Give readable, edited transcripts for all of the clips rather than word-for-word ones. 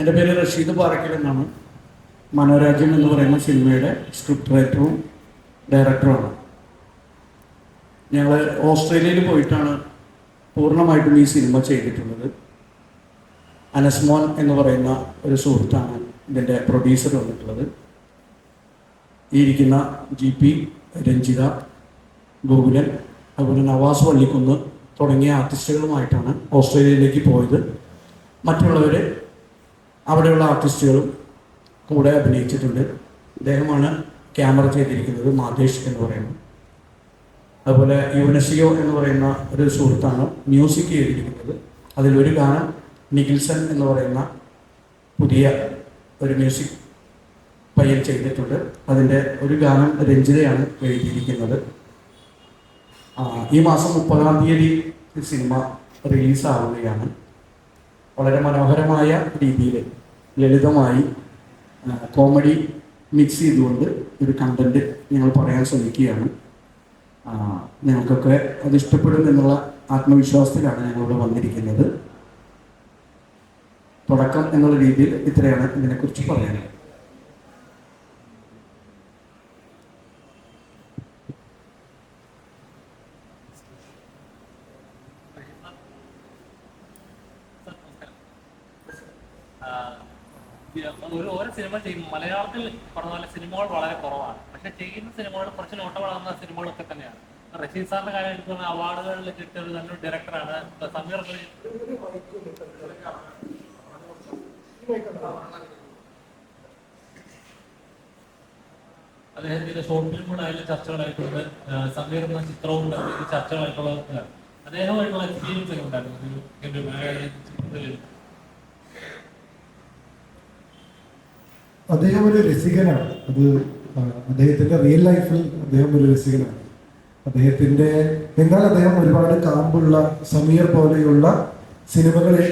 എൻ്റെ പേര് റഷീദ് പാറക്കൽ എന്നാണ്. മനോരാജ്യം എന്ന് പറയുന്ന സിനിമയുടെ സ്ക്രിപ്റ്റ് റൈറ്ററും ഡയറക്ടറുമാണ്. ഞങ്ങൾ ഓസ്ട്രേലിയയിൽ പോയിട്ടാണ് പൂർണ്ണമായിട്ടും ഈ സിനിമ ചെയ്തിട്ടുള്ളത്. അനസ്മോൻ എന്ന് പറയുന്ന ഒരു സുഹൃത്താണ് ഇതിൻ്റെ പ്രൊഡ്യൂസർ വന്നിട്ടുള്ളത്. ഈ ഇരിക്കുന്ന GP, രഞ്ജിത, ഗോകുലൻ, അതുപോലെ നവാസ് വള്ളിക്കുന്ന് തുടങ്ങിയ ആർട്ടിസ്റ്റുകളുമായിട്ടാണ് ഓസ്ട്രേലിയയിലേക്ക് പോയത്. മറ്റുള്ളവർ അവിടെയുള്ള ആർട്ടിസ്റ്റുകളും കൂടെ അഭിനയിച്ചിട്ടുണ്ട്. അദ്ദേഹമാണ് ക്യാമറ ചെയ്തിരിക്കുന്നത്, മാതേഷ് എന്ന് പറയുന്നത്. അതുപോലെ യുവനസിയോ എന്ന് പറയുന്ന ഒരു സുഹൃത്താണ് മ്യൂസിക് ചെയ്തിരിക്കുന്നത്. അതിലൊരു ഗാനം നിഖിൽസൺ എന്ന് പറയുന്ന പുതിയ ഒരു മ്യൂസിക് പയ്യൻ ചെയ്തിട്ടുണ്ട്. അതിൻ്റെ ഒരു ഗാനം രഞ്ജിതയാണ് എഴുതിയിരിക്കുന്നത്. ഈ മാസം 30-ാം തീയതി സിനിമ റിലീസാവുകയാണ്. വളരെ മനോഹരമായ രീതിയിൽ ലളിതമായി കോമഡി മിക്സ് ചെയ്തുകൊണ്ട് ഒരു കണ്ടന്റ് ഞങ്ങൾ പറയാൻ ശ്രമിക്കുകയാണ്. ഞങ്ങൾക്കൊക്കെ അത് ഇഷ്ടപ്പെടും എന്നുള്ള ആത്മവിശ്വാസത്തിലാണ് ഞങ്ങളിവിടെ വന്നിരിക്കുന്നത്. തുടക്കം എന്നുള്ള രീതിയിൽ ഇത്രയാണ് ഇതിനെക്കുറിച്ച് പറയാനുള്ളത്. ഓരോ സിനിമ ചെയ്യും. മലയാളത്തിൽ പറഞ്ഞ പോലെ സിനിമകൾ വളരെ കുറവാണ്. പക്ഷെ ചെയ്യുന്ന സിനിമകൾ കുറച്ച് നോട്ടവളാകുന്ന സിനിമകളൊക്കെ തന്നെയാണ്. റഷീദ് സാറിന്റെ കാര്യം എടുക്കുന്ന അവാർഡുകളിൽ കിട്ടിയ ഒരു നല്ലൊരു ഡയറക്ടറാണ്. സമീർ അദ്ദേഹത്തിന്റെ ഷോർട്ട് ഫിലിമുകളായാലും ചർച്ചകളായിട്ടുണ്ട്. സമീർ എന്ന ചിത്രവും ചർച്ചകളായിട്ടുള്ള അദ്ദേഹമായിട്ടുള്ള എക്സ്പീരിയൻസ് ഒക്കെ ഉണ്ടായിരുന്നു. അദ്ദേഹം ഒരു രസികനാണ്. അത് അദ്ദേഹത്തിൻ്റെ റിയൽ ലൈഫിൽ അദ്ദേഹം ഒരു രസികനാണ്. എന്നാൽ അദ്ദേഹം ഒരുപാട് കാമ്പുള്ള സമീർ പോലെയുള്ള സിനിമകളെ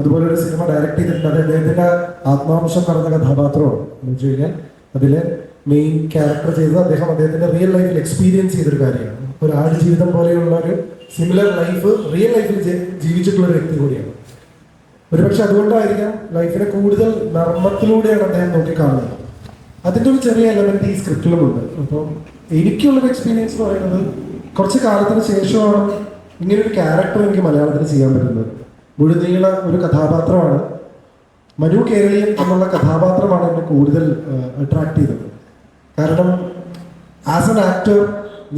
അതുപോലെ ഒരു സിനിമ ഡയറക്റ്റ് ചെയ്തിട്ടുണ്ട്. അത് അദ്ദേഹത്തിൻ്റെ ആത്മാംശം നടന്ന കഥാപാത്രമാണ്. എന്ന് വെച്ച് കഴിഞ്ഞാൽ അതിലെ മെയിൻ ക്യാരക്ടർ ചെയ്തത് അദ്ദേഹത്തിൻ്റെ റിയൽ ലൈഫിൽ എക്സ്പീരിയൻസ് ചെയ്തൊരു കാര്യമാണ്. ഒരു ആടുജീവിതം പോലെയുള്ള ഒരു സിമിലർ ലൈഫ് റിയൽ ലൈഫിൽ ജീവിച്ചിട്ടുള്ള ഒരു വ്യക്തി കൂടിയാണ്. ഒരുപക്ഷെ അതുകൊണ്ടായിരിക്കാം ലൈഫിനെ കൂടുതൽ നർമ്മത്തിലൂടെയാണ് അദ്ദേഹം നോക്കിക്കാണുന്നത്. അതിൻ്റെ ഒരു ചെറിയ എലമെന്റ് ഈ സ്ക്രിപ്റ്റിലുമുണ്ട്. അപ്പം എനിക്കുള്ളൊരു എക്സ്പീരിയൻസ് എന്ന് പറയുന്നത് കുറച്ച് കാലത്തിന് ശേഷമാണ് ഇങ്ങനൊരു ക്യാരക്ടർ എനിക്ക് മലയാളത്തിൽ ചെയ്യാൻ പറ്റുന്നത്. മുഴുനീള ഒരു കഥാപാത്രമാണ്. മനു കേരളീയൻ എന്നുള്ള കഥാപാത്രമാണ് എന്നെ കൂടുതൽ അട്രാക്ട് ചെയ്തത്. കാരണം ആസ് എൻ ആക്ടർ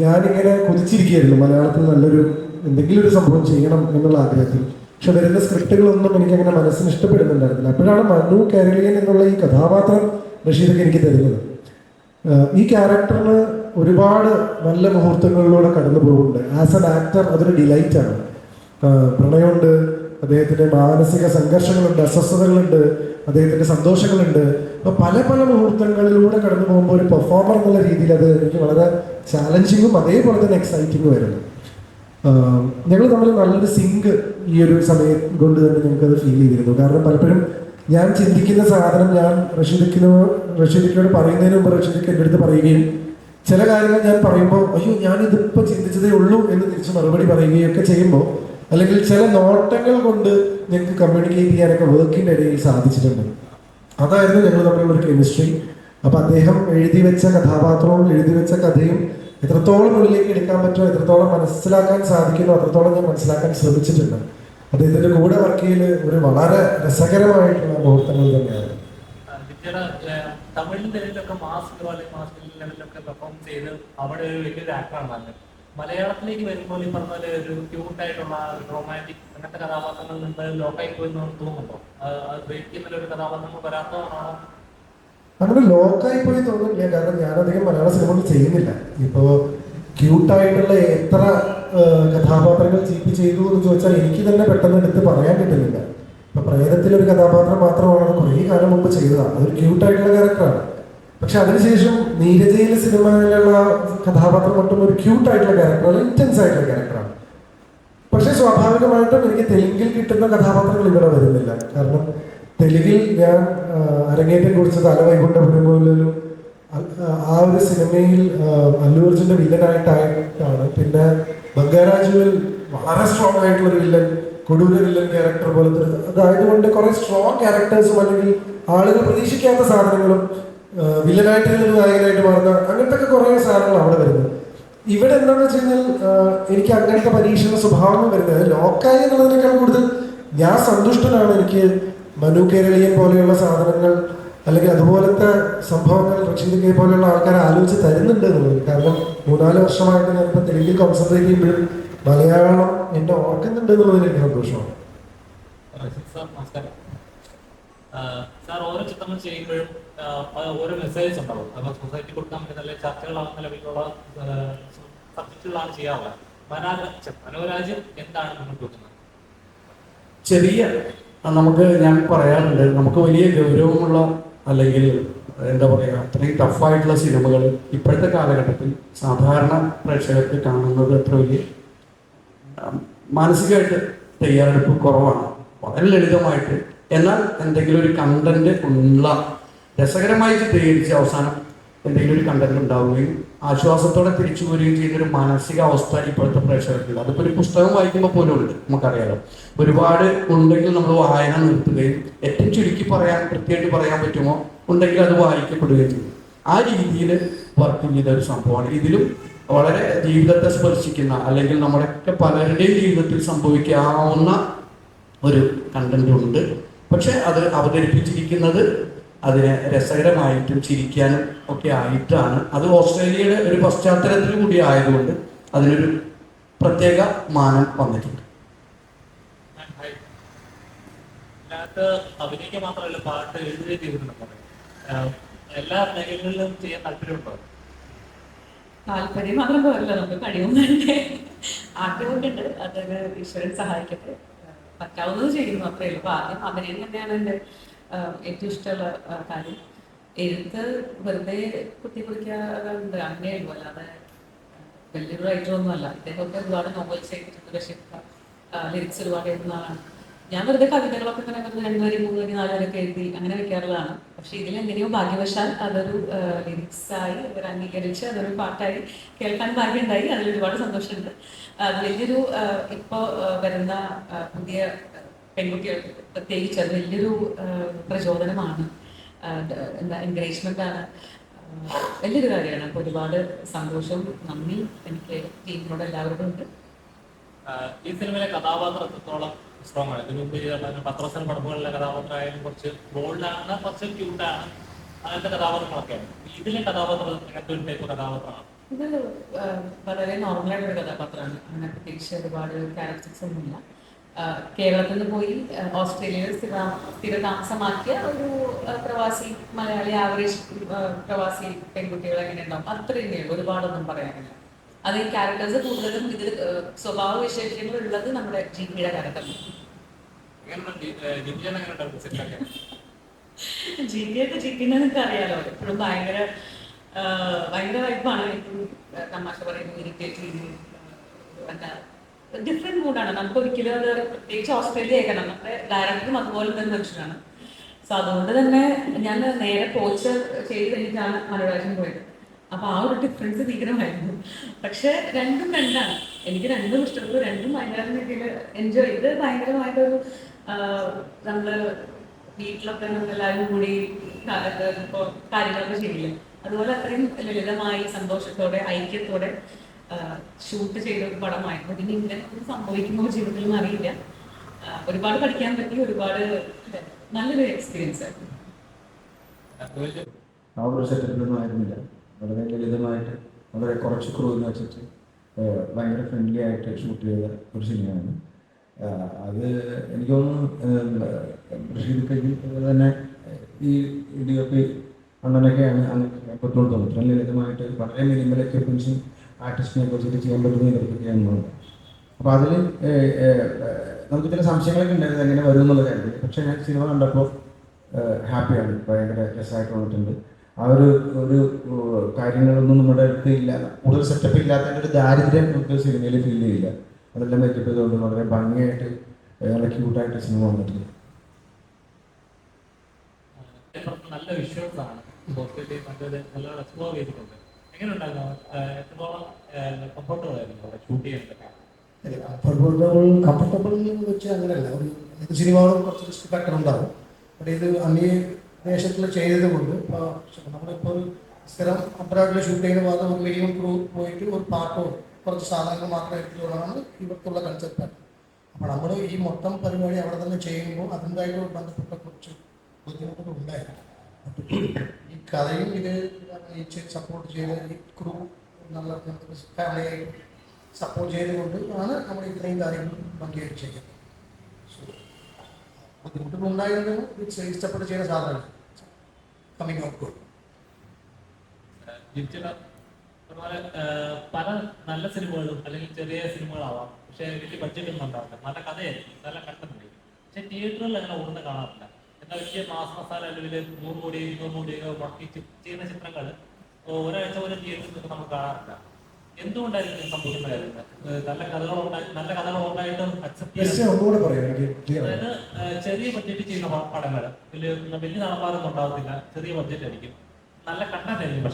ഞാനിങ്ങനെ കൊതിച്ചിരിക്കുകയായിരുന്നു മലയാളത്തിൽ നല്ലൊരു എന്തെങ്കിലും ഒരു സംഭവം ചെയ്യണം എന്നുള്ള ആഗ്രഹത്തിൽ. പക്ഷെ വരുന്ന സ്ക്രിപ്റ്റുകളൊന്നും എനിക്കങ്ങനെ മനസ്സിന് ഇഷ്ടപ്പെടുന്നുണ്ടായിരുന്നില്ല. അപ്പോഴാണ് മനു കേരളീയൻ എന്നുള്ള ഈ കഥാപാത്രം റഷീദൊക്കെ എനിക്ക് തരുന്നത്. ഈ ക്യാരക്ടറിന് ഒരുപാട് നല്ല മുഹൂർത്തങ്ങളിലൂടെ കടന്നു പോകുന്നുണ്ട്. ആസ് എൻ ആക്ടർ അതൊരു ഡിലൈറ്റാണ്. പ്രണയമുണ്ട്, അദ്ദേഹത്തിൻ്റെ മാനസിക സംഘർഷങ്ങളുണ്ട്, അസ്വസ്ഥതകളുണ്ട്, അദ്ദേഹത്തിൻ്റെ സന്തോഷങ്ങളുണ്ട്. അപ്പോൾ പല പല മുഹൂർത്തങ്ങളിലൂടെ കടന്നു പോകുമ്പോൾ ഒരു പെർഫോമർ എന്നുള്ള രീതിയിൽ അത് എനിക്ക് വളരെ ചാലഞ്ചിങ്ങും അതേപോലെ തന്നെ എക്സൈറ്റിങ്ങും ആയിരുന്നു. ഞങ്ങൾ തമ്മിൽ നല്ലൊരു സിങ്ക് ഈ ഒരു സമയം കൊണ്ട് തന്നെ ഞങ്ങൾക്കത് ഫീൽ ചെയ്തിരുന്നു. കാരണം പലപ്പോഴും ഞാൻ ചിന്തിക്കുന്ന സാധനം ഞാൻ റഷീദിക്കോട് പറയുന്നതിന് മുമ്പ് റഷീദിക്ക് എൻ്റെ അടുത്ത് പറയുകയും ചില കാര്യങ്ങൾ ഞാൻ പറയുമ്പോൾ അയ്യോ ഞാനിതിപ്പോൾ ചിന്തിച്ചതേ ഉള്ളൂ എന്ന് തിരിച്ച് മറുപടി പറയുകയൊക്കെ ചെയ്യുമ്പോൾ, അല്ലെങ്കിൽ ചില നോട്ടങ്ങൾ കൊണ്ട് ഞങ്ങൾക്ക് കമ്മ്യൂണിക്കേറ്റ് ചെയ്യാനൊക്കെ വർക്കിൻ്റെ ഇടയിൽ സാധിച്ചിട്ടുണ്ട്. അതായിരുന്നു ഞങ്ങൾ തമ്മിലുള്ള ഒരു കെമിസ്ട്രി. അപ്പം അദ്ദേഹം എഴുതി വെച്ച കഥാപാത്രവും എഴുതി വെച്ച കഥയും എത്രത്തോളം ഉള്ളിലേക്ക് എടുക്കാൻ പറ്റുമോ, എത്രത്തോളം മനസ്സിലാക്കാൻ സാധിക്കുമോ അത്രത്തോളം ഞാൻ മനസ്സിലാക്കാൻ ശ്രമിച്ചിട്ടുണ്ട്. അദ്ദേഹത്തിന്റെ കൂടെ വർക്ക് ചെയ്യൽ ഒരു വളരെ രസകരമായിട്ടുള്ള മുഹൂർത്തങ്ങൾ തന്നെയാണ്. അവിടെ ഒരു വലിയൊരു ആക്ടറാണ്. മലയാളത്തിലേക്ക് വരുമ്പോൾ ഈ പറഞ്ഞ ഒരു ക്യൂട്ടായിട്ടുള്ള റൊമാൻറ്റിക് അങ്ങനത്തെ കഥാപാത്രങ്ങൾ നിന്ന് ലോക്കായി പോയി തോന്നുന്നുണ്ടോ? അത് ബ്രേക്ക് ചെയ്യുന്ന ഒരു കഥാപാത്രങ്ങൾ വരാത്തതാണോ? അങ്ങനെ ലോക്കായി പോയി തോന്നുന്നില്ല. കാരണം ഞാനധികം മലയാള സിനിമകൾ ചെയ്യുന്നില്ല. ഇപ്പോൾ ക്യൂട്ടായിട്ടുള്ള എത്ര കഥാപാത്രങ്ങൾ ചെയ്തു എന്ന് ചോദിച്ചാൽ എനിക്ക് തന്നെ പെട്ടെന്ന് എടുത്ത് പറയാൻ പറ്റുന്നില്ല. ഇപ്പൊ പ്രേതത്തിലൊരു കഥാപാത്രം മാത്രമാണ് കുറേ കാലം മുമ്പ് ചെയ്തതാണ്. അതൊരു ക്യൂട്ടായിട്ടുള്ള ക്യാരക്ടറാണ്. പക്ഷെ അതിനുശേഷം നീരജയിലെ സിനിമയിലുള്ള കഥാപാത്രം ഒട്ടും ഒരു ക്യൂട്ടായിട്ടുള്ള ക്യാരക്ടറാണ്, ഇന്റൻസ് ആയിട്ടുള്ള ക്യാരക്ടറാണ്. പക്ഷെ സ്വാഭാവികമായിട്ടും എനിക്ക് തെലുങ്കിൽ കിട്ടുന്ന കഥാപാത്രങ്ങൾ ഇവിടെ വരുന്നില്ല. കാരണം തെലുങ്കിൽ ഞാൻ അരങ്ങേറ്റം കുറിച്ചത് അലവൈകുണ്ഠപുരമൂലു ആ ഒരു സിനിമയിൽ അല്ലു അർജുന്റെ വില്ലനായിട്ടാണ്. പിന്നെ ബംഗാരാജുവിൽ വളരെ സ്ട്രോങ് ആയിട്ടുള്ള ഒരു വില്ലൻ കൊടൂര വില്ലൻ ക്യാരക്ടർ പോലത്തെ അതായതുകൊണ്ട് കുറെ സ്ട്രോങ് ക്യാരക്ടേഴ്സും അല്ലെങ്കിൽ ആളുകൾ പ്രതീക്ഷിക്കാത്ത സാധനങ്ങളും വില്ലനായിട്ട് നിന്ന് നായകനായിട്ട് മാറുന്ന അങ്ങനത്തെ ഒക്കെ കുറെ സാധനങ്ങൾ അവിടെ വരുന്നത്. ഇവിടെ എന്താണെന്ന് വെച്ച് കഴിഞ്ഞാൽ എനിക്ക് അങ്ങനത്തെ പരീക്ഷണ സ്വഭാവം വരുന്നത് ലോക്കായി എന്നുള്ളതിനേക്കാൾ കൂടുതൽ ഞാൻ സന്തുഷ്ടനാണ്. എനിക്ക് മനു കേരളീയൻ പോലെയുള്ള സാധനങ്ങൾ അല്ലെങ്കിൽ അതുപോലത്തെ സംഭവങ്ങൾ റഷീദ് പോലെയുള്ള ആൾക്കാർ ആലോചിച്ച് തരുന്നുണ്ട് എന്നുള്ളത്. കാരണം 3-4 വർഷമായിട്ട് ഞാനിപ്പോൾ തെലുങ്കിൽ കോൺസെൻട്രേറ്റ് ചെയ്യുമ്പോഴും മലയാളം എന്നെ ഓർക്കുന്നുണ്ട് എന്നുള്ളതിൽ എനിക്ക് സന്തോഷമാണ്. സാർ ഓരോ ചിത്രങ്ങൾ ചെയ്യുമ്പോഴും ഓരോ മെസ്സേജ് ഉണ്ടാവും. അപ്പോൾ സൊസൈറ്റി കൊടുക്കാൻ പറ്റുന്ന ചർച്ചകളാവുന്ന ലെവലിലുള്ള സബ്ജക്റ്റുകളാണ് ചെയ്യാറുള്ളത്. മനോരാജ്യം എന്താണ് മുന്നോട്ട് വെക്കുന്നത്? ചെറിയ നമുക്ക് ഞാൻ പറയാറുണ്ട്, നമുക്ക് വലിയ ഗൗരവമുള്ള അല്ലെങ്കിൽ എന്താ പറയുക അത്രയും ടഫായിട്ടുള്ള സിനിമകൾ ഇപ്പോഴത്തെ കാലഘട്ടത്തിൽ സാധാരണ പ്രേക്ഷകർക്ക് കാണുന്നത് അത്ര വലിയ മാനസികമായിട്ട് തയ്യാറെടുപ്പ് കുറവാണ്. വളരെ ലളിതമായിട്ട് എന്നാൽ എന്തെങ്കിലും ഒരു കണ്ടന്റ് ഉള്ള രസകരമായി ചിത്രീകരിച്ച് അവസാനം എന്തെങ്കിലും ഒരു കണ്ടന്റ് ഉണ്ടാവുകയും ആശ്വാസത്തോടെ തിരിച്ചു പോരുകയും ചെയ്യുന്നൊരു മാനസികാവസ്ഥ ഇപ്പോഴത്തെ പ്രേക്ഷകർക്കുണ്ട്. അതിപ്പോൾ ഒരു പുസ്തകം വായിക്കുമ്പോൾ പോലും ഉണ്ട്, നമുക്കറിയാലോ. ഒരുപാട് ഉണ്ടെങ്കിൽ നമ്മൾ വായന നിർത്തുകയും ഏറ്റവും ചുരുക്കി പറയാൻ കൃത്യമായിട്ട് പറയാൻ പറ്റുമോ ഉണ്ടെങ്കിൽ അത് വായിക്കപ്പെടുകയും ചെയ്യും. ആ രീതിയിൽ വർക്ക് ചെയ്ത ഒരു സംഭവമാണ്. ഇതിലും വളരെ ജീവിതത്തെ സ്പർശിക്കുന്ന അല്ലെങ്കിൽ നമ്മുടെയൊക്കെ പലരുടെയും ജീവിതത്തിൽ സംഭവിക്കാവുന്ന ഒരു കണ്ടന്റ് ഉണ്ട്. പക്ഷെ അത് അവതരിപ്പിച്ചിരിക്കുന്നത് അതിനെ രസകരമായിട്ടും ചിരിക്കാനും ഒക്കെ ആയിട്ടാണ്. അത് ഓസ്ട്രേലിയയുടെ ഒരു പശ്ചാത്തലത്തിൽ കൂടി ആയതുകൊണ്ട് അതിനൊരു പ്രത്യേക മാനം വന്നിട്ടുണ്ട്. അഭിനയിക്കാൻ മാത്രമല്ല, പാട്ട് എഴുതുകയും ചെയ്തിട്ടുണ്ടോ? എല്ലാ മേഖലകളിലും ചെയ്യാൻ താല്പര്യമുണ്ടോ? താല്പര്യം മാത്രം പോരല്ലോ, നമുക്ക് കഴിയുന്നുണ്ട്, ആഗ്രഹമൊക്കെ ഉണ്ട്. അതൊക്കെ ഈശ്വരൻ സഹായിക്കട്ടെ, പറ്റാവുന്നത് ചെയ്യുന്നു, അത്രയേ ഉള്ളൂ. അപ്പോൾ ആദ്യം അഭിനയം തന്നെയാണ് എൻ്റെ ഏറ്റവും ഇഷ്ടമുള്ള കാര്യം. എഴുത്ത് വെറുതെ കുത്തിക്കുറിക്കാറുണ്ട്, അങ്ങനെയേ ഉള്ളൂ, അല്ലാതെ വലിയൊരു റൈറ്ററൊന്നും അല്ല. ഇദ്ദേഹമൊക്കെ ഒരുപാട് നോവൽസ് എഴുതിയിട്ടുണ്ട്, രക്ഷിക്ക ലിറിക്സ് ഒരുപാട് എഴുതുന്ന ആളാണ്. ഞാൻ വെറുതെ കവിതകളൊക്കെ ഇങ്ങനെ 2 വരി 3 വരി 4 വരെയൊക്കെ എഴുതി അങ്ങനെ വെക്കാറുള്ളതാണ്. പക്ഷെ ഇതിലെങ്ങനെയോ ഭാഗ്യവശാൽ അതൊരു ലിറിക്സായി അവർ അംഗീകരിച്ച് അതൊരു പാട്ടായി കേൾക്കാൻ ഭാഗ്യമുണ്ടായി. അതിൽ ഒരുപാട് സന്തോഷമുണ്ട്. അത് വലിയൊരു ഇപ്പോൾ വരുന്ന പുതിയ പെൺകുട്ടികൾക്ക് പ്രത്യേകിച്ച് അത് വലിയൊരു പ്രചോദനമാണ്, എന്താ എൻകറേജ്മെന്റ് ആണ്, വലിയൊരു കാര്യമാണ്. അപ്പോൾ ഒരുപാട് സന്തോഷവും നന്ദി എനിക്ക് ടീമിനോട് എല്ലാവരോടും ഉണ്ട്. ഈ സിനിമയിലെ കഥാപാത്രം എത്രത്തോളം സ്ട്രോങ് ആണ്? ഇതിനു മുമ്പ് പത്രസൻ പടവുകളിലെ കഥാപാത്രമായാലും കുറച്ച് ബോൾഡാണ്, കുറച്ച് ക്യൂട്ടാണ്, അങ്ങനത്തെ കഥാപാത്രങ്ങളൊക്കെയാണ്. ഇതിലെ കഥാപാത്രം അങ്ങനത്തെ ഒരു ടൈപ്പ് കഥാപാത്രമാണ്? ഇത് വളരെ നോർമലായിട്ടൊരു കഥാപാത്രമാണ്. അങ്ങനെ പ്രത്യേകിച്ച് ഒരുപാട് ക്യാരക്ടേഴ്സ് ഒന്നുമില്ല. കേരളത്തിൽ നിന്ന് പോയി ഓസ്ട്രേലിയയിൽ സ്ഥിര താമസമാക്കിയ ഒരു പ്രവാസി മലയാളി, ആവറേജ് പ്രവാസി പെൺകുട്ടികൾ എങ്ങനെ ഉണ്ടാവും അത്രയും ഉള്ളൂ, ഒരുപാടൊന്നും പറയാനില്ല. അത് ഈ ക്യാരക്ടേഴ്സ് കൂടുതലും ഇതിൽ സ്വഭാവ വിശേഷങ്ങൾ ഉള്ളത് നമ്മുടെ ജിപിയുടെ ക്യാരക്ടറിന്. ജിപിനെ നിങ്ങൾക്ക് അറിയാലോ, എപ്പോഴും ഭയങ്കര വൈബാണ്, എപ്പോഴും തമാശ പറയുന്നു, ഇറിറ്റേറ്റ് ചെയ്യുന്നു, എന്താ ഡിഫറെന്റ് മൂഡാണ്. നമുക്ക് ഒരിക്കലും അത് പ്രത്യേകിച്ച് ഓസ്ട്രേലിയ ആക്കണം, നമ്മുടെ ഡയറക്ടറും അതുപോലെ തന്നെ മനുഷ്യനാണ്. സോ അതുകൊണ്ട് തന്നെ ഞാൻ നേരെ കോച്ച് ചെയ്ത് കഴിഞ്ഞിട്ടാണ് മനോരാജ്യം പോയത്. അപ്പൊ ആ ഒരു ഡിഫറൻസ് ഭീകരമായിരുന്നു. പക്ഷെ രണ്ടും രണ്ടാണ്, എനിക്ക് രണ്ടും ഇഷ്ടപ്പെട്ടു, രണ്ടും ഭയങ്കര രീതിയിൽ എൻജോയ് ചെയ്ത്. ഭയങ്കരമായിട്ടൊരു നമ്മള് വീട്ടിലൊക്കെ നമ്മളെല്ലാവരും കൂടി ഇപ്പോൾ കാര്യങ്ങളൊക്കെ ചെയ്യില്ലേ, അതുപോലെ അത്രയും ലളിതമായി സന്തോഷത്തോടെ ഐക്യത്തോടെ ഷൂട്ട് ചെയ്ത ഒരു പടമായിരുന്നു. പിന്നെ ഇങ്ങനെ സംഭവിക്കുമ്പോൾ ജീവിതത്തിലൊന്നും അറിയില്ല. ഒരുപാട് പഠിക്കാൻ പറ്റി, ഒരുപാട് നല്ലൊരു എക്സ്പീരിയൻസ് ആയിരുന്നു. ആ ഒരു സെറ്റപ്പിലൊന്നും ആയിരുന്നില്ല. വളരെ ലളിതമായിട്ട് വളരെ കുറച്ച് ക്രൂവിൽ വെച്ചിട്ട് ഭയങ്കര ഫ്രണ്ട്ലി ആയിട്ട് ഷൂട്ട് ചെയ്ത ഒരു സിനിമയാണ് അത്. എനിക്ക് തോന്നുന്നു റഷീദ് കയ്യിൽ തന്നെ ഈ DOP അണ്ണനൊക്കെയാണ് അങ്ങനെ പെട്ടുകൊടുത്തോളൂ. ഇത്രയും ലളിതമായിട്ട് വളരെ മിനിമൽ എക്യുപ്മെൻസും ആർട്ടിസ്റ്റിനെ കുറിച്ചിട്ട് ചെയ്യാൻ പറ്റുന്ന ഇതൊക്കെയാണെന്നുള്ളത്. അപ്പോൾ അതിൽ നമുക്ക് ചില സംശയങ്ങളൊക്കെ ഉണ്ടായത് എങ്ങനെ വരും എന്നുള്ള കാര്യത്തിൽ. പക്ഷേ ഞാൻ സിനിമ കണ്ടപ്പോൾ ഹാപ്പിയാണ്, ഭയങ്കര രസമായിട്ട് വന്നിട്ടുണ്ട്. ആ ഒരു കാര്യങ്ങളൊന്നും നമ്മുടെ അടുത്ത് ഇല്ല, കൂടുതൽ സെറ്റപ്പ് ഇല്ലാത്തതിൻ്റെ ഒരു ദാരിദ്ര്യം നമുക്ക് സിനിമയിൽ ഫീൽ ചെയ്യില്ല. അതെല്ലാം മേക്കപ്പ് ചെയ്തുകൊണ്ട് വളരെ ഭംഗിയായിട്ട് നല്ല ക്യൂട്ടായിട്ട് സിനിമ വന്നിട്ടുണ്ട്. നല്ല വിഷ്വൽസ് ആണ്, നല്ല എക്സ്പ്ലോർ ചെയ്തിട്ടുണ്ട്. എങ്ങനെ ഉണ്ടായിരുന്നു? എത്രത്തോളം കംഫർട്ടബിൾ ആയിരുന്നു അവിടെ ഷൂട്ട് ചെയ്യാനൊക്കെ? കംഫർട്ടബിൾ എന്ന് വെച്ചാൽ അങ്ങനെയല്ല. ഒരു ഏത് സിനിമകളും കുറച്ച് റിസ്ക് ഫാക്ടർ ഉണ്ടാവും. പക്ഷേ ഇത് അന്യദേശത്തിൽ ചെയ്തത് കൊണ്ട് നമ്മളിപ്പോൾ ഒരു സ്ഥിരം അബ്രാഡിൽ ഷൂട്ട് ചെയ്യുന്ന ഭാഗത്ത് ഒരു മിനിമം ക്രൂ പോയിട്ട് ഒരു പാട്ടോ കുറച്ച് സാധനങ്ങൾ മാത്രം എടുത്തുകൊണ്ടാണ് ഇവർക്കുള്ള കൺസെപ്റ്റാണ്. അപ്പോൾ നമ്മൾ ഈ മൊത്തം പരിപാടി അവിടെ തന്നെ ചെയ്യുമ്പോൾ അതിൻ്റെതായിട്ട് ബന്ധപ്പെട്ട കുറച്ച് ബുദ്ധിമുട്ടുകൾ ഉണ്ടായിരുന്നു. ഈ കഥയും ഇത് സപ്പോർട്ട് ചെയ്ത് ഈ ക്രൂ നല്ല ഫാമിലിയായിട്ട് സപ്പോർട്ട് ചെയ്തുകൊണ്ട് ആണ് നമ്മൾ ഇത്രയും കാര്യങ്ങൾ ഭംഗിയായിട്ട് ചെയ്യുന്നത്. സോ ബുദ്ധിമുട്ടുകൾ ഉണ്ടായിരുന്നെങ്കിൽ ഇത് ഇഷ്ടപ്പെട്ട് ചെയ്യുന്ന സാധനമാണ് കമ്മിങ് ഔട്ട് ഗുഡ്. അതുപോലെ പല നല്ല സിനിമകളും അല്ലെങ്കിൽ ചെറിയ സിനിമകളാവാം, പക്ഷെ വലിയ ബഡ്ജറ്റ് ഒന്നും ഉണ്ടാവില്ല, നല്ല കഥയായിരിക്കും, നല്ല കണ്ടന്റ്. പക്ഷെ തിയേറ്ററിൽ അങ്ങനെ ഓടുന്ന കാണാറില്ല. എന്നാൽ വലിയ മാസ് മസാല അല്ലെങ്കിൽ 100 കോടി 200 കോടി മുടക്കി ചെയ്യുന്ന ചിത്രങ്ങൾ ഒരാഴ്ച പോലെ തിയേറ്ററിൽ നമ്മൾ കാണാറില്ല. എന്തുകൊണ്ടായിരിക്കും സംഭവിക്കുന്ന കാര്യങ്ങൾ? നല്ല കഥകൾ ഉണ്ടായിട്ടും അക്സെപ്റ്റ് ചെയ്യാൻ, അതായത് ചെറിയ ബഡ്ജറ്റ് ചെയ്യുന്ന പടങ്ങൾ വലിയ നടപ്പാടൊന്നും ഉണ്ടാകത്തില്ല, ചെറിയ ബഡ്ജറ്റ് ആയിരിക്കും, നല്ല കണ്ടന്റ് ആയിരിക്കും.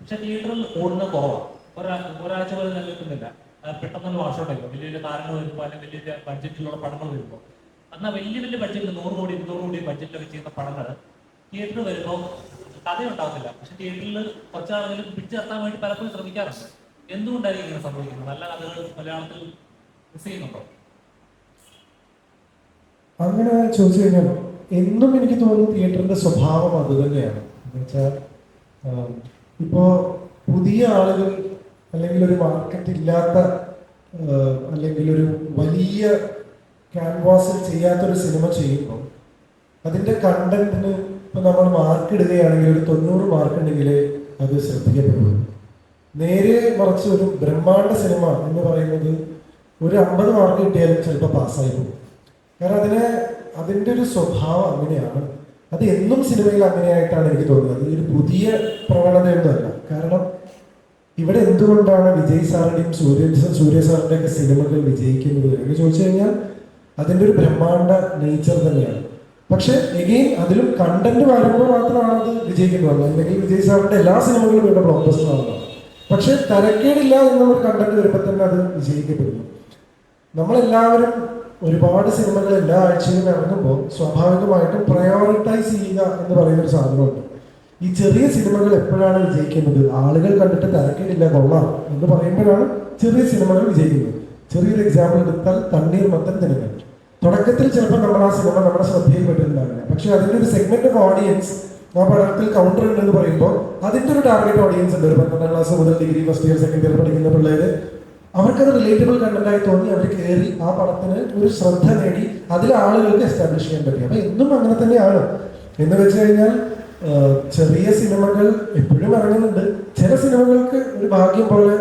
പക്ഷെ തിയേറ്ററിൽ ഓടുന്ന കുറവാണ്. ഒരാഴ്ച പോലെ നിലനിൽക്കുന്നില്ല. പെട്ടെന്ന് വാഷൗട്ടായിരിക്കും വലിയ വലിയ താരങ്ങൾ വരുമ്പോൾ, അല്ലെങ്കിൽ വലിയ ബഡ്ജറ്റിലുള്ള പടങ്ങൾ വരുമ്പോൾ. എന്നാൽ വലിയ ബഡ്ജറ്റിൽ 100 കോടി 200 കോടി ബഡ്ജറ്റിലൊക്കെ ചെയ്യുന്ന പടങ്ങൾ തിയേറ്ററിൽ വരുമ്പോൾ കഥയുണ്ടാകത്തില്ല. പക്ഷെ തിയേറ്ററിൽ കുറച്ചാണെങ്കിലും പിടിച്ചു നിർത്താൻ വേണ്ടി പലപ്പോഴും ശ്രമിക്കാറുണ്ട്. എന്തുകൊണ്ടായിരിക്കും ഇങ്ങനെ സംഭവിക്കുന്നത്? നല്ല കഥകൾ മലയാളത്തിൽ മിസ് ചെയ്യുന്നുണ്ടോ? അങ്ങനെ ചോദിച്ചു കഴിഞ്ഞാൽ എന്നും എനിക്ക് തോന്നുന്നു തിയേറ്ററിന്റെ സ്വഭാവം അത് തന്നെയാണ്. എന്നുവെച്ചാൽ ഇപ്പോൾ പുതിയ ആളുകൾ അല്ലെങ്കിൽ ഒരു മാർക്കറ്റ് ഇല്ലാത്ത അല്ലെങ്കിൽ ഒരു വലിയ ക്യാൻവാസിൽ ചെയ്യാത്തൊരു സിനിമ ചെയ്യുമ്പോൾ അതിൻ്റെ കണ്ടന്റിന് ഇപ്പം നമ്മൾ മാർക്ക് ഇടുകയാണെങ്കിൽ ഒരു 90 മാർക്ക് ഉണ്ടെങ്കിൽ അത് ശ്രദ്ധിക്കപ്പെടുള്ളൂ. നേരെ മറിച്ച് ഒരു ബ്രഹ്മാണ്ഡ സിനിമ എന്ന് പറയുന്നത് ഒരു 50 മാർക്ക് കിട്ടിയാലും ചിലപ്പോൾ പാസ്സായി പോകും. കാരണം അതിൻ്റെ ഒരു സ്വഭാവം അങ്ങനെയാണ്. അത് എന്നും സിനിമയിൽ അങ്ങനെയായിട്ടാണ് എനിക്ക് തോന്നുന്നത്. ഒരു പുതിയ പ്രവണതയൊന്നുമല്ല. കാരണം ഇവിടെ എന്തുകൊണ്ടാണ് വിജയ് സാറിൻ്റെയും സൂര്യ സാറിൻ്റെയൊക്കെ സിനിമകൾ വിജയിക്കുന്നത് എന്ന് ചോദിച്ചു കഴിഞ്ഞാൽ അതിൻ്റെ ഒരു ബ്രഹ്മാണ്ഡ നേച്ചർ തന്നെയാണ്. പക്ഷെ എഗെയിൻ അതിലും കണ്ടന്റ് വരുമ്പോൾ മാത്രമാണ് അത് വിജയിക്കുന്നത്. അല്ലെങ്കിൽ വിജയ് സാറിൻ്റെ എല്ലാ സിനിമകളും ഇവിടെ ബ്ലോക്ക് ബസ്റ്റർ ആവുന്നത്. പക്ഷെ തരക്കേടില്ല എന്നുള്ളൊരു കണ്ടന്റ് വരുമ്പോൾ തന്നെ അത് വിജയിക്കപ്പെടുന്നു. നമ്മളെല്ലാവരും ഒരുപാട് സിനിമകൾ എല്ലാ ആഴ്ചയിലും ഇറങ്ങുമ്പോൾ സ്വാഭാവികമായിട്ടും പ്രയോറിറ്റൈസ് ചെയ്യുക എന്ന് പറയുന്നൊരു സാധനമുണ്ട്. ഈ ചെറിയ സിനിമകൾ എപ്പോഴാണ് വിജയിക്കുന്നത്? ആളുകൾ കണ്ടിട്ട് തരക്കേടില്ല, കൊള്ളാം എന്ന് പറയുമ്പോഴാണ് ചെറിയ സിനിമകൾ വിജയിക്കുന്നത്. ചെറിയൊരു എക്സാമ്പിൾ എടുത്താൽ തണ്ണീർമത്തൻ ദിനങ്ങൾ. തുടക്കത്തിൽ ചിലപ്പോൾ നമ്മൾ ആ സിനിമ നമ്മുടെ ശ്രദ്ധയിൽപ്പെട്ടിട്ടുണ്ടാവില്ല. പക്ഷെ അതിൻ്റെ ഒരു സെഗ്മെന്റ് ഓഫ് ഓഡിയൻസ് ആ പടത്തിൽ കൗണ്ടർ ഉണ്ടെന്ന് പറയുമ്പോൾ അതിൻ്റെ ഒരു ടാർഗറ്റ് ഓഡിയൻസ് ഉണ്ട്. ഒരു 12ാം ക്ലാസ് മുതൽ degree first year second year പഠിക്കുന്ന പിള്ളേർ, അവർക്കത് റിലേറ്റബിൾ കണ്ടന്റായി തോന്നി അവർ കയറി ആ പടത്തിന് ഒരു ശ്രദ്ധ നേടി അതിൽ ആളുകൾക്ക് എസ്റ്റാബ്ലിഷ് ചെയ്യാൻ പറ്റി. അപ്പൊ എന്നും അങ്ങനെ തന്നെയാണ്. എന്ന് വെച്ച് കഴിഞ്ഞാൽ ചെറിയ സിനിമകൾ എപ്പോഴും ഇറങ്ങുന്നുണ്ട്. ചില സിനിമകൾക്ക് ഒരു ഭാഗ്യം പോലെ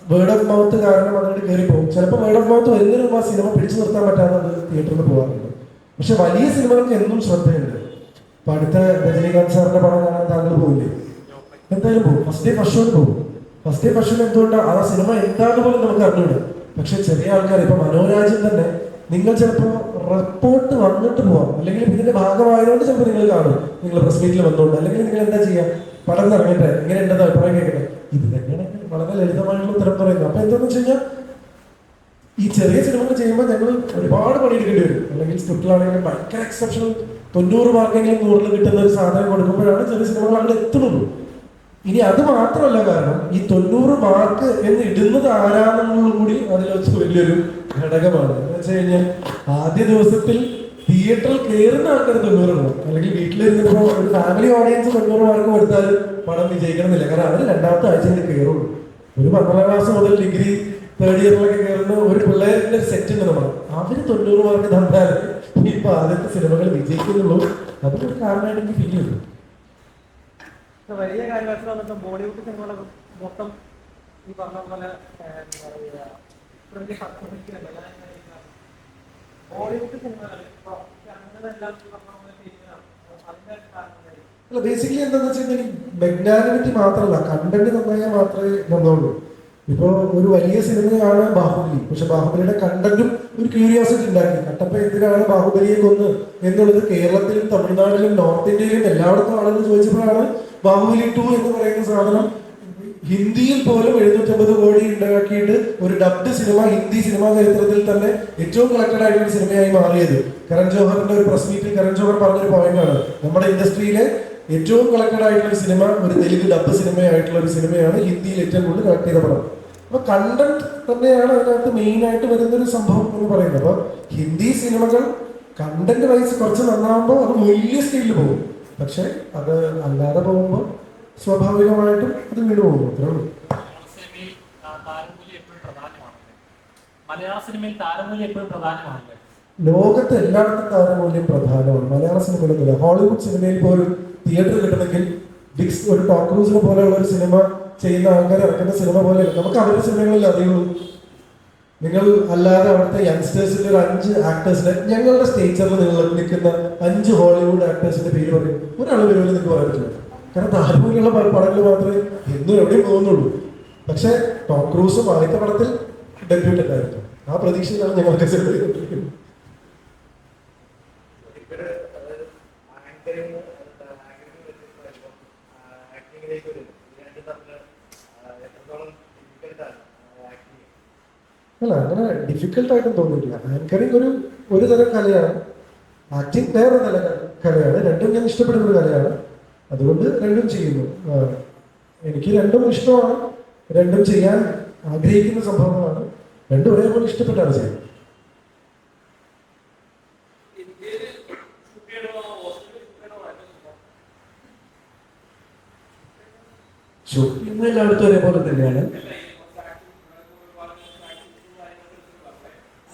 വേർഡ് ഓഫ് മൗത്ത് കാരണം അതുകൊണ്ട് കയറി പോകും. ചിലപ്പോൾ വേർഡ് ഓഫ് മൗത്ത് വരുന്നതിന് മുമ്പ് ആ സിനിമ പിടിച്ചു നിർത്താൻ പറ്റാതെ അത് തിയേറ്ററിൽ പോകാറുണ്ട്. പക്ഷെ വലിയ സിനിമകൾക്ക് എന്നും ശ്രദ്ധയുണ്ട്. ഇപ്പൊ അടുത്ത രജനീകാന്ത് സാറിന്റെ പടം കാണാൻ താങ്കൾ പോയില്ലേ? എന്തായാലും പോകും. ഫസ്റ്റ് ഡേ ഫസ്റ്റ് ഷോന് പോകും. ഫസ്റ്റ് ഡേ ഫസ്റ്റ് ഷോ എന്തുകൊണ്ടാണ്? ആ സിനിമ എന്താന്ന് പോലും നമുക്ക് അറിഞ്ഞൂടെ. പക്ഷെ ചെറിയ ആൾക്കാർ, ഇപ്പൊ മനോരാജ്യം തന്നെ, നിങ്ങൾ ചിലപ്പോൾ റിപ്പോർട്ട് വന്നിട്ട് പോവാം, അല്ലെങ്കിൽ ഇതിന്റെ ഭാഗമായതുകൊണ്ട് ചിലപ്പോൾ നിങ്ങൾ കാണും, നിങ്ങൾ പ്രസ് മീറ്റിൽ വന്നുകൊണ്ട്. അല്ലെങ്കിൽ നിങ്ങൾ എന്താ ചെയ്യുക? പടം ഇറങ്ങട്ടെ, ഇങ്ങനെ ഉണ്ടെന്ന് അഭിപ്രായം കേൾക്കട്ടെ. ഇത് തന്നെയാണ് വളരെ ലളിതമായിട്ടുള്ള ഉത്തരം പറയുന്നത്. അപ്പൊ എന്താണെന്ന് വെച്ച് കഴിഞ്ഞാൽ ഈ ചെറിയ സിനിമകൾ ചെയ്യുമ്പോൾ ഞങ്ങൾ ഒരുപാട് പണിയെടുക്കേണ്ടി വരും. അല്ലെങ്കിൽ സ്ക്രിപ്റ്റിലാണെങ്കിലും ഭയങ്കര എക്സെപ്ഷണൽ 90 മാർക്കെങ്കിലും 100 കിട്ടുന്ന ഒരു സാധനം കൊടുക്കുമ്പോഴാണ് ചെറിയ സിനിമകൾ അവിടെ എത്തുന്നുള്ളൂ. ഇനി അത് മാത്രമല്ല, കാരണം ഈ 90 മാർക്ക് എന്ന് ഇടുന്നത് ആരാണെന്നുള്ളത് കൂടി അതിൽ വെച്ച് വലിയൊരു ഘടകമാണ്. എന്ന് വെച്ച് കഴിഞ്ഞാൽ ആദ്യ ദിവസത്തിൽ തിയേറ്ററിൽ കയറുന്ന ആൾക്കാർ 90 മാർക്ക്, അല്ലെങ്കിൽ വീട്ടിലിരുന്നപ്പോൾ ഒരു ഫാമിലി ഓഡിയൻസ് 90 മാർക്ക് കൊടുത്താൽ പടം വിജയിക്കണമെന്നില്ല. കാരണം അവർ രണ്ടാമത്തെ ആഴ്ചയിൽ കയറുള്ളൂ. ഒരു 12ാം ക്ലാസ് മുതൽ ഡിഗ്രി തേർഡ് ഇയറിലൊക്കെ കയറുന്ന ഒരു പിള്ളേരുടെ സെറ്റ് ഉണ്ട് നമ്മൾ. അവർ 90 മാർക്ക് തന്നാൽ ഇപ്പൊ ആദ്യത്തെ സിനിമകൾ വിജയിക്കുന്നുള്ളൂ. അതൊരു കാരണമായിട്ട് എനിക്ക് ഫീൽ ചെയ്തു. വലിയ കാര്യത്തിൽ വന്നിട്ട് ബോളിവുഡ് സിനിമകളൊക്കെ മൊത്തം ഈ പറഞ്ഞ പോലെ എന്താ പറയുക, ബോളിവുഡ് സിനിമകൾ അല്ല, ബേസിക്കലി എന്താന്ന് വെച്ച് കഴിഞ്ഞാൽ മെഗ്നാനിമിറ്റി മാത്രമല്ല, കണ്ടന്റ് നന്നായാൽ മാത്രമേ നന്നുള്ളൂ. ഇപ്പോൾ ഒരു വലിയ സിനിമയാണ് ബാഹുബലി, പക്ഷെ ബാഹുബലിയുടെ കണ്ടന്റും ഒരു ക്യൂരിയോസിറ്റി ഉണ്ടാക്കി. കട്ടപ്പ എന്തിനാണ് ബാഹുബലിയെ കൊന്ന് എന്നുള്ളത് കേരളത്തിലും തമിഴ്നാട്ടിലും നോർത്ത് ഇന്ത്യയിലും എല്ലായിടത്തും ആളുകൾ ചോദിച്ചപ്പോഴാണ് ബാഹുബലി 2 എന്ന് പറയുന്ന സാധനം ഹിന്ദിയിൽ പോലും 750 കോടി ഉണ്ടാക്കിയിട്ട് ഒരു ഡബ്ഡ് സിനിമ ഹിന്ദി സിനിമാ ചരിത്രത്തിൽ തന്നെ ഏറ്റവും കളക്റ്റഡ് ആയിട്ടുള്ള സിനിമയായി മാറിയത്. കരൺ ജോഹറിന്റെ ഒരു പ്രസ് മീറ്റിൽ കരൺ ജോഹർ പറഞ്ഞൊരു പോയിന്റാണ്, നമ്മുടെ ഇൻഡസ്ട്രിയിലെ ഏറ്റവും കളക്റ്റഡ് ആയിട്ടുള്ള ഒരു സിനിമ ഒരു തെലുങ്ക് ഡബ്ബ് സിനിമയായിട്ടുള്ള ഒരു സിനിമയാണ് ഹിന്ദിയിൽ ഏറ്റവും കൂടുതൽ കളക്ട് ചെയ്ത പടം. അപ്പൊ കണ്ടന്റ് തന്നെയാണ് അതിനകത്ത് മെയിൻ ആയിട്ട് വരുന്നൊരു സംഭവം എന്ന് പറയുന്നത്. അപ്പൊ ഹിന്ദി സിനിമകൾ കണ്ടന്റ് വൈസ് കുറച്ച് നന്നാകുമ്പോൾ അത് വലിയ സ്കെയിലിൽ പോകും, പക്ഷെ അത് അല്ലാതെ പോകുമ്പോൾ സ്വാഭാവികമായിട്ടും അത് വീണ് പോകും. അത്രേ ഉള്ളൂ. മലയാള സിനിമയിൽ താരമൂല്യം എപ്പോഴും പ്രധാനമാണല്ലേ? ലോകത്ത് എല്ലായിടത്തും താരമൂല്യം പ്രധാനമാണ്. മലയാള സിനിമയിലൊന്നുമില്ല, ഹോളിവുഡ് സിനിമയിൽ പോലും തിയേറ്റർ കിട്ടണമെങ്കിൽ ഒരു ടോം ക്രൂസിനെ പോലെയുള്ള ഒരു സിനിമ ചെയ്യുന്ന ആൾക്കാർ ഇറക്കുന്ന സിനിമ പോലെ നമുക്ക് അവരുടെ സിനിമകളിൽ അറിയുള്ളൂ. നിങ്ങൾ അല്ലാതെ അവിടുത്തെ യങ്സ്റ്റേഴ്സിന്റെ ഒരു 5 ആക്ടേഴ്സിനെ ഞങ്ങളുടെ സ്റ്റേച്ചറിൽ നിങ്ങൾ നിൽക്കുന്ന 5 ഹോളിവുഡ് ആക്ടേഴ്സിന്റെ പേര് പറയും, ഒരാൾ വരുമ്പോൾ നിങ്ങൾക്ക് പറയാൻ പറ്റില്ല. കാരണം താരമൂല്യമുള്ള പടങ്ങൾ മാത്രമേ എന്നും എവിടെയും പോകുന്നുള്ളൂ. പക്ഷെ ടോം ക്രൂസും ആദ്യത്തെ പടത്തിൽ ഡെബ്യൂട്ടഡ് ആയിരുന്നു. ആ പ്രതീക്ഷയിലാണ് ഞങ്ങൾക്ക് സിനിമ ചെയ്തുകൊണ്ടിരിക്കുന്നത്. അല്ല, അങ്ങനെ ഡിഫിക്കൽട്ടായിട്ടും തോന്നിയിട്ടില്ല. ആങ്കറിങ് ഒരു തരം കലയാണ്, ആക്ടിങ് വേറെ തല കലയാണ്. രണ്ടും ഞാൻ ഇഷ്ടപ്പെടുന്ന ഒരു കലയാണ്, അതുകൊണ്ട് രണ്ടും ചെയ്യുന്നു. എനിക്ക് രണ്ടും ഇഷ്ടമാണ്, രണ്ടും ചെയ്യാൻ ആഗ്രഹിക്കുന്ന സംഭവങ്ങളാണ്, രണ്ടും ഒരേപോലെ ഇഷ്ടപ്പെട്ടാണ് ചെയ്യുന്നത്. ഷൂട്ടിംഗ് എല്ലായിടത്തും ഒരേപോലെ തന്നെയാണ്.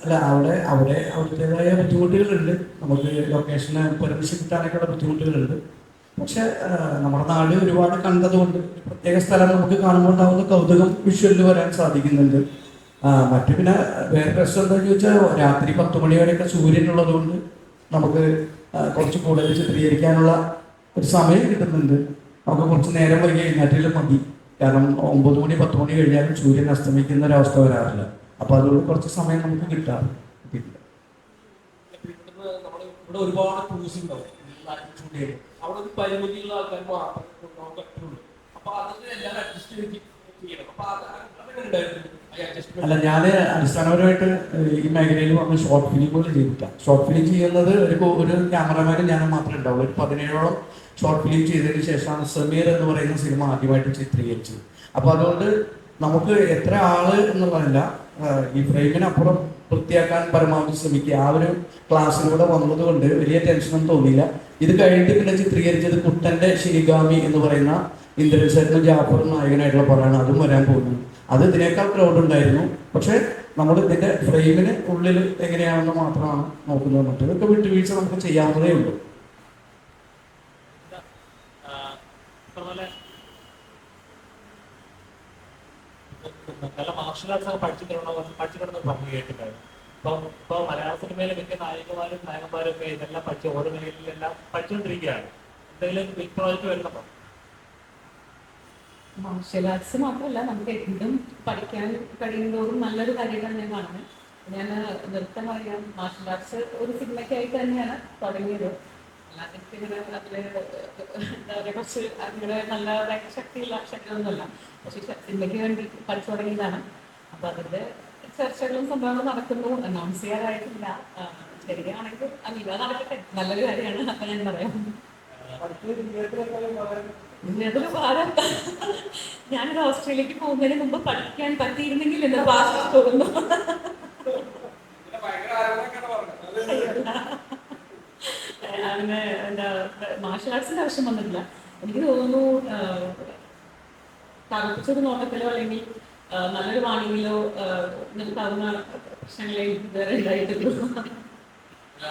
അല്ല, അവിടുത്തേതായ ബുദ്ധിമുട്ടുകളുണ്ട്. നമുക്ക് ലൊക്കേഷന് പെർമിഷൻ കിട്ടാനൊക്കെയുള്ള ബുദ്ധിമുട്ടുകളുണ്ട്. പക്ഷെ നമ്മുടെ നാട് ഒരുപാട് കണ്ടതുകൊണ്ട് പ്രത്യേക സ്ഥലം നമുക്ക് കാണുമ്പോൾ ഉണ്ടാകുന്ന കൗതുകം വിഷ്വലിൽ വരാൻ സാധിക്കുന്നുണ്ട്. മറ്റു പിന്നെ വേറെ പ്രശ്നം എന്താണെന്ന് ചോദിച്ചാൽ രാത്രി 10 മണി വരെയൊക്കെ സൂര്യനുള്ളത് കൊണ്ട് നമുക്ക് കുറച്ച് കൂടുതൽ ചിത്രീകരിക്കാനുള്ള ഒരു സമയം കിട്ടുന്നുണ്ട്. നമുക്ക് കുറച്ച് നേരം വൈകി എഴുന്നേറ്റിലും മതി. കാരണം 9 മണി 10 മണി കഴിഞ്ഞാലും സൂര്യൻ അസ്തമിക്കുന്ന ഒരവസ്ഥ വരാറില്ല. അപ്പൊ അതുകൊണ്ട് കുറച്ച് സമയം നമുക്ക് കിട്ടാറ്. ഇവിടെ ഒരുപാട് ക്രൂസ് ഉണ്ടാവും, അവിടെ ഒരു പരിമിതിയുള്ള ആൾക്കാർ മാത്രമേ പറ്റുള്ളൂ. അപ്പൊ അതൊക്കെ എല്ലാവരും അഡ്ജസ്റ്റ് ചെയ്യണം. അപ്പൊ അങ്ങനെ ഉണ്ടായിരുന്നു. അല്ല, ഞാൻ അടിസ്ഥാനപരമായിട്ട് ഈ മേഖലയിൽ വന്ന് ഷോർട്ട് ഫിലിമുകൾ ചെയ്തിട്ടാണ്. ഷോർട്ട് ഫിലിം ചെയ്യുന്നത് ഒരു ക്യാമറമാനും ഞാൻ മാത്രമേ ഉണ്ടാവുള്ളൂ. ഒരു 17ഓളം ഷോർട്ട് ഫിലിം ചെയ്തതിന് ശേഷമാണ് സമീർ എന്ന് പറയുന്ന സിനിമ ആദ്യമായിട്ട് ചിത്രീകരിച്ചത്. അപ്പോൾ അതുകൊണ്ട് നമുക്ക് എത്ര ആള് എന്നുള്ളതല്ല, ഈ ഫ്രെയിമിനപ്പുറം വൃത്തിയാക്കാൻ പരമാവധി ശ്രമിക്കുക. ആ ഒരു ക്ലാസ്സിലൂടെ വന്നതുകൊണ്ട് വലിയ ടെൻഷനൊന്നും തോന്നിയില്ല. ഇത് കഴിഞ്ഞിട്ട് പിന്നെ ചിത്രീകരിച്ചത് കുട്ടൻ്റെ ശിരിഗാമി എന്ന് പറയുന്ന ഇന്ദ്രൻ സേനും ജാഫറും നായകനായിട്ടുള്ള പടമാണ്. അതും വരാൻ പോകുന്നു. അത് ഇതിനേക്കാൾ ക്രൗഡ് ഉണ്ടായിരുന്നു. പക്ഷേ നമ്മൾ ഇതിൻ്റെ ഫ്രെയിമിന് ഉള്ളിൽ എങ്ങനെയാണെന്ന് മാത്രമാണ് നോക്കുന്നത്. മറ്റൊക്കെ വിട്ടുവീഴ്ച നമുക്ക് ചെയ്യാവുന്നതേ ഉള്ളൂ. നല്ല മാർഷൽ ആർട്സ് ഒക്കെ പഠിച്ചിട്ടുണ്ടെന്ന് പറഞ്ഞു കേട്ടിട്ടായിരുന്നു. ഇപ്പൊ മലയാള സിനിമയിലെ മിക്ക നായികമാരും നായകന്മാരും ഒക്കെ ഇതെല്ലാം പഠിച്ച് ഓരോ മേഖലയിലെല്ലാം പഠിച്ചുകൊണ്ടിരിക്കുകയാണ്. എന്തെങ്കിലും ബിഗ് പ്രോജക്റ്റ് വരുന്നുണ്ടോ? മാർഷ്യൽ ആർട്സ് മാത്രമല്ല, നമുക്ക് എന്തും പഠിക്കാൻ കഴിയുന്നതോറും നല്ലൊരു കാര്യമാണ് ഞാൻ കാണുന്നത്. ഞാൻ നൃത്തം അറിയാം, മാർഷ്യൽ ആർട്സ് ഒരു സിനിമയ്ക്കായിട്ട് തന്നെയാണ് തുടങ്ങിയത്. അല്ലാതെ ഇങ്ങനെ അതിൽ എന്താ പറയുക, കുറച്ച് അങ്ങനെ നല്ല ശക്തിയുള്ള ശക്തിയൊന്നുമല്ല, പക്ഷെ സിനിമയ്ക്ക് വേണ്ടി പഠിച്ചു തുടങ്ങിയതാണ്. അപ്പൊ അതിന്റെ ചർച്ചകളും സംഭവങ്ങളും നടക്കുന്നു. അനൗൺസ് ചെയ്യാറായിട്ടില്ല. ശരിയാണെങ്കിൽ അല്ല നടക്കട്ടെ, നല്ലൊരു കാര്യമാണ്. അപ്പൊ ഞാൻ പറയാം, ഇതിനൊരു ഭാരം. ഞാനൊരു ഓസ്ട്രേലിയക്ക് പോകുന്നതിന് മുമ്പ് പഠിക്കാൻ പറ്റിയിരുന്നെങ്കിൽ എന്ന് തോന്നുന്നു. അങ്ങനെ എന്താ മാർഷൽ ആർട്സിന്റെ ആവശ്യം വന്നിട്ടില്ല. എനിക്ക് തോന്നുന്നു തകർച്ചൊരു നോട്ടത്തിലോ അല്ലെങ്കിൽ നല്ലൊരു വാണിയിലോ നിർത്താവുന്ന പ്രശ്നങ്ങളെ ഇതുവരെ ഉണ്ടായിട്ടുള്ളൂ.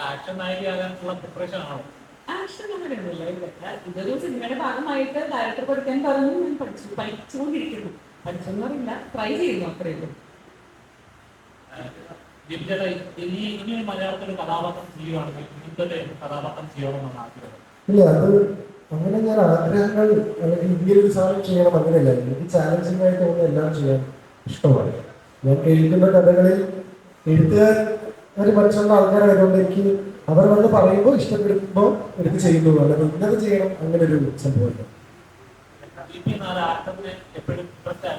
ആക്ഷൻ നായികയാകാനുള്ള പ്രിപ്പറേഷൻ ആണോ? ആക്ഷൻ അങ്ങനെയൊന്നുമില്ല. ഇതൊരു സിനിമയുടെ ഭാഗമായിട്ട് ഡയറക്ടർ പഠിക്കാൻ പറഞ്ഞു. ഞാൻ പഠിച്ചുകൊണ്ടിരിക്കുന്നു. പഠിച്ചെന്ന് പറയില്ല, ട്രൈ ചെയ്യുന്നു, അത്രയേ ഉള്ളൂ. ഇനി മലയാളത്തിൽ കഥാപാത്രം ചെയ്യുകയാണെങ്കിൽ ഇന്നത്തെ കഥാപാത്രം ചെയ്യണമെന്നാണ് ആഗ്രഹം. ഇല്ല, അത് അങ്ങനെ ഞാൻ ആഗ്രഹങ്ങൾ അല്ലെങ്കിൽ ഇങ്ങനൊരു സാധനം ചെയ്യണം അങ്ങനെയല്ല. എനിക്ക് ചാലഞ്ചിങ് ആയിട്ട് തോന്നുന്ന എല്ലാം ചെയ്യാൻ ഇഷ്ടമാണ്. ഞാൻ കേൾക്കുന്ന കഥകളിൽ എഴുത്തുകാർ മറ്റുള്ള ആൾക്കാരായതുകൊണ്ട് എനിക്ക് അവർ വന്ന് പറയുമ്പോൾ ഇഷ്ടപ്പെടുമ്പോൾ എനിക്ക് ചെയ്യുന്നു. അല്ലെങ്കിൽ ഇന്നത് ചെയ്യണം അങ്ങനെ ഒരു സംഭവമില്ല. ദീപി എന്ന ആക്ടറിനെ എപ്പോഴും ഇൻട്രസ്റ്റ്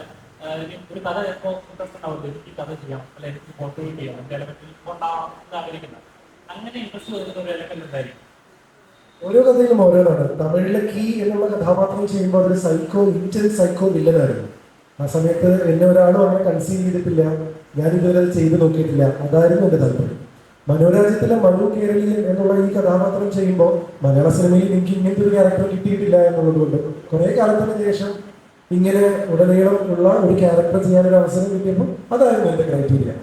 ഒരു കഥ ഇപ്പോൾ ഇൻട്രസ്റ്റ് ഉണ്ടാവില്ല, എനിക്ക് കഥ ചെയ്യാം അല്ലെ എനിക്ക് കോൺട്രിബ്യൂട്ട് ചെയ്യാം, എൻ്റെ എലമെന്റിൽ കൊണ്ടാവണം എന്ന് ആഗ്രഹിക്കുന്നത്. അങ്ങനെ ഇൻട്രസ്റ്റ് വരുന്ന ഒരു എലമെന്റ് എന്തായിരിക്കും? ഓരോ കഥയിലും ഓരോന്നാണ്. തമിഴിലെ കീ എന്നുള്ള കഥാപാത്രം ചെയ്യുമ്പോൾ അതൊരു ഇന്റൻസ് സൈക്കോ വില്ലനായിരുന്നു. ആ സമയത്ത് എന്നെ ഒരാളും അങ്ങനെ കൺസീവ് ചെയ്തിട്ടില്ല, ഞാൻ ഇതുവരെ അത് ചെയ്ത് നോക്കിയിട്ടില്ല. അതായിരുന്നു എൻ്റെ താല്പര്യം. മനോരാജ്യത്തിലെ മനു കേരളീയൻ എന്നുള്ള ഈ കഥാപാത്രം ചെയ്യുമ്പോൾ മലയാള സിനിമയിൽ എനിക്ക് ഇങ്ങനത്തെ ഒരു ക്യാരക്ടർ കിട്ടിയിട്ടില്ല എന്നുള്ളത് കൊണ്ട് കുറേ കാലത്തിന് ശേഷം ഇങ്ങനെ ഉടനീളം ഉള്ള ഒരു ക്യാരക്ടർ ചെയ്യാനൊരു അവസരം കിട്ടിയപ്പോൾ അതായിരുന്നു എൻ്റെ ക്രൈറ്റീരിയ.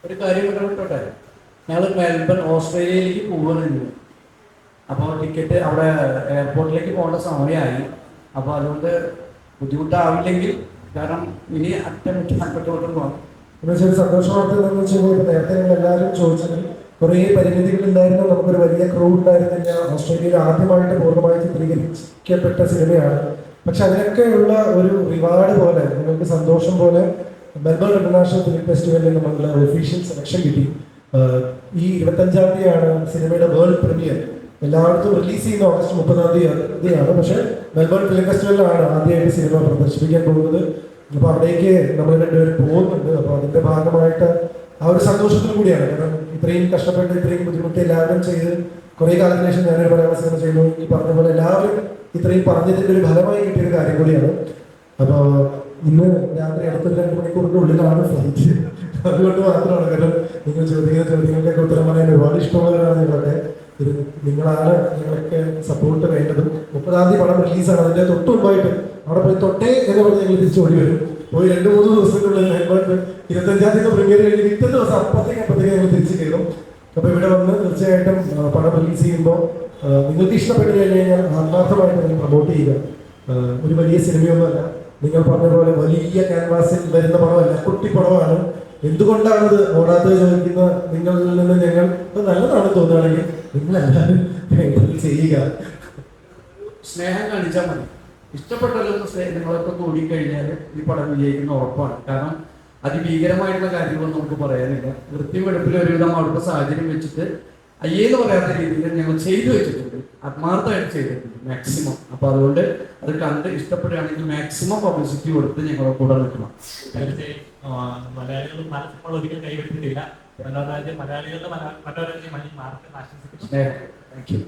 ഒരു കാര്യം ഇടപെട്ടോട്ടെ, ഞങ്ങൾ മെൽബൺ ഓസ്ട്രേലിയയിലേക്ക് പോവുകയായിരുന്നു. അപ്പോൾ ടിക്കറ്റ് അവിടെ എയർപോർട്ടിലേക്ക് പോകേണ്ട സമയമായി. അപ്പോൾ അതുകൊണ്ട് ബുദ്ധിമുട്ടാവില്ലെങ്കിൽ, കാരണം ഇനി അറ്റൻപ്പെട്ടോട്ടും പോകണം. എന്നുവെച്ചാൽ സന്തോഷവാർത്ത എന്താണെന്ന് വെച്ച് കഴിഞ്ഞാൽ നേരത്തെ നിങ്ങൾ എല്ലാവരും ചോദിച്ചത് കുറേ പരിമിതികൾ ഉണ്ടായിരുന്നു, നമുക്കൊരു വലിയ ക്രൂ ഉണ്ടായിരുന്നില്ല. ഓസ്ട്രേലിയയിൽ ആദ്യമായിട്ട് പൂർണ്ണമായി ചിത്രീകരിക്കപ്പെട്ട സിനിമയാണ്. പക്ഷെ അതിനൊക്കെയുള്ള ഒരു റിവാർഡ് പോലെ, നിങ്ങൾക്ക് സന്തോഷം പോലെ മെൽബൺ ഇന്റർനാഷണൽ ഫിലിം ഫെസ്റ്റിവലിൽ നമ്മളുടെ ഒഫീഷ്യൽ സെലക്ഷൻ കിട്ടി. ഈ 25-ാം തീയതിയാണ് സിനിമയുടെ വേൾഡ് പ്രീമിയർ. എല്ലായിടത്തും റിലീസ് ചെയ്യുന്ന ഓഗസ്റ്റ് 30-ാം തീയതിയാണ്. പക്ഷെ മെൽബൺ ഫിലിം ഫെസ്റ്റിവലിലാണ് ആദ്യമായിട്ട് സിനിമ പ്രദർശിപ്പിക്കാൻ പോകുന്നത്. അപ്പോൾ അവിടേക്ക് നമ്മൾ രണ്ടുപേരും പോകുന്നുണ്ട്. അപ്പോൾ അതിന്റെ ഭാഗമായിട്ട് ആ ഒരു സന്തോഷത്തിൽ കൂടിയാണ്. കാരണം ഇത്രയും കഷ്ടപ്പെട്ട് ഇത്രയും ബുദ്ധിമുട്ട് എല്ലാവരും ചെയ്ത് കുറേ കാലത്തിന് ശേഷം ഞാനൊരു മലയാള സിനിമ ചെയ്യുന്നു. ഈ പറഞ്ഞ പോലെ എല്ലാവരും ഇത്രയും പറഞ്ഞതിന്റെ ഒരു ഫലമായി കിട്ടിയൊരു കാര്യം കൂടിയാണ്. അപ്പോൾ ഇന്ന് രാത്രി അടുത്തൊരു 2 മണിക്കൂറിന്റെ ഉള്ളിലാണ് ഫ്ലൈറ്റ്. അതുകൊണ്ട് മാത്രമാണ്, കാരണം നിങ്ങൾ ചോദിക്കുന്ന ചോദ്യങ്ങൾക്കൊക്കെ ഉത്തരം പറയാൻ ഒരുപാട് ഇഷ്ടമുള്ളവരാണ് നിങ്ങളൊക്കെ. ഇത് നിങ്ങളാണ് ഞങ്ങളൊക്കെ സപ്പോർട്ട് വേണ്ടതും. 30-ാം തീയതി പടം റിലീസാണ്. അതിന്റെ തൊട്ട് മുമ്പായിട്ട് അവിടെ പോയി തൊട്ടേ എന്ന് പറഞ്ഞ് ഞങ്ങൾ തിരിച്ചു ഓടി വരും. പോയി 2-3 ദിവസത്തിനുള്ളിൽ 25-ാം തീയതി പ്രീമിയർ കഴിഞ്ഞ് പിറ്റേ ദിവസം അപ്പത്തേക്ക് ഞങ്ങൾ തിരിച്ചു കയറും. അപ്പോൾ ഇവിടെ വന്ന് തീർച്ചയായിട്ടും പടം റിലീസ് ചെയ്യുമ്പോൾ നിങ്ങൾക്ക് ഇഷ്ടപ്പെട്ടു കഴിഞ്ഞാൽ ആത്മാർത്ഥമായിട്ട് നിങ്ങൾ പ്രൊമോട്ട് ചെയ്യുക. ഒരു വലിയ സിനിമയൊന്നുമല്ല, നിങ്ങൾ പറഞ്ഞ പോലെ വലിയ ക്യാൻവാസിൽ വരുന്ന പടമല്ല, കുട്ടിപ്പടമാണ്. എന്തുകൊണ്ടാണത് ഓടാത്തത് ചോദിക്കുന്ന നിങ്ങളിൽ നിന്ന് ഞങ്ങൾ നല്ലതാണെന്ന് തോന്നുകയാണെങ്കിൽ നിങ്ങളെല്ലാവരും ചെയ്യുക. സ്നേഹം കാണിച്ചാൽ മതി. ഇഷ്ടപ്പെട്ടല്ലോ നിങ്ങളൊക്കെ കൂടിക്കഴിഞ്ഞാൽ ഈ പടം വിജയിക്കുന്ന ഉറപ്പാണ്. കാരണം അതിഭീകരമായിട്ടുള്ള കാര്യങ്ങളൊന്നും നമുക്ക് പറയാനില്ല. വൃത്തിയും വെടുപ്പിൽ ഒരുവിധം അവിടുത്തെ സാഹചര്യം വെച്ചിട്ട് അയ്യേന്ന് പറയാത്ത രീതിയിൽ ഞങ്ങൾ ചെയ്തു വെച്ചിട്ടുണ്ട്, ആത്മാർത്ഥമായിട്ട് ചെയ്തിട്ടുണ്ട് മാക്സിമം. അപ്പൊ അതുകൊണ്ട് അത് കണ്ട് ഇഷ്ടപ്പെടുകയാണെങ്കിൽ മാക്സിമം പബ്ലിസിറ്റി കൊടുത്ത് ഞങ്ങളെ കൂടെ നിൽക്കണം. തീർച്ചയായും മലയാളികൾ മനസ്സിലുള്ള ഒരിക്കലും കൈവെട്ടിട്ടില്ല. മലയാളികളുടെ മനോരാജ്യം മാർക്ക് ആശംസിക്കുന്നു. Thank you.